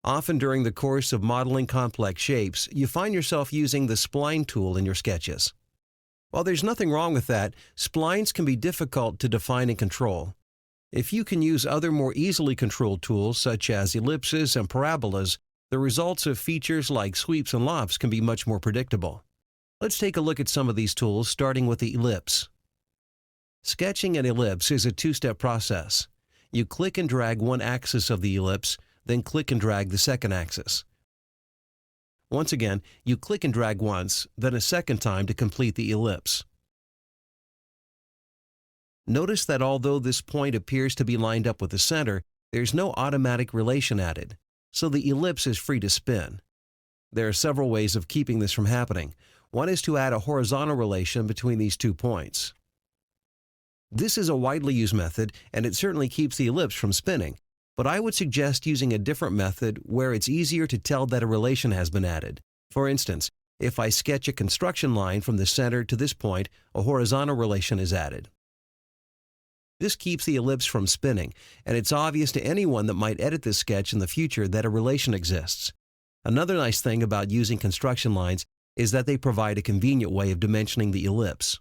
Often during the course of modeling complex shapes, you find yourself using the spline tool in your sketches. While there's nothing wrong with that, splines can be difficult to define and control. If you can use other more easily controlled tools such as ellipses and parabolas, the results of features like sweeps and lofts can be much more predictable. Let's take a look at some of these tools, starting with the ellipse. Sketching an ellipse is a two-step process. You click and drag one axis of the ellipse, then click and drag the second axis. Once again, you click and drag once, then a second time to complete the ellipse. Notice that although this point appears to be lined up with the center, there's no automatic relation added, so the ellipse is free to spin. There are several ways of keeping this from happening. One is to add a horizontal relation between these 2 points. This is a widely used method, and it certainly keeps the ellipse from spinning, but I would suggest using a different method where it's easier to tell that a relation has been added. For instance, if I sketch a construction line from the center to this point, a horizontal relation is added. This keeps the ellipse from spinning, and it's obvious to anyone that might edit this sketch in the future that a relation exists. Another nice thing about using construction lines is that they provide a convenient way of dimensioning the ellipse.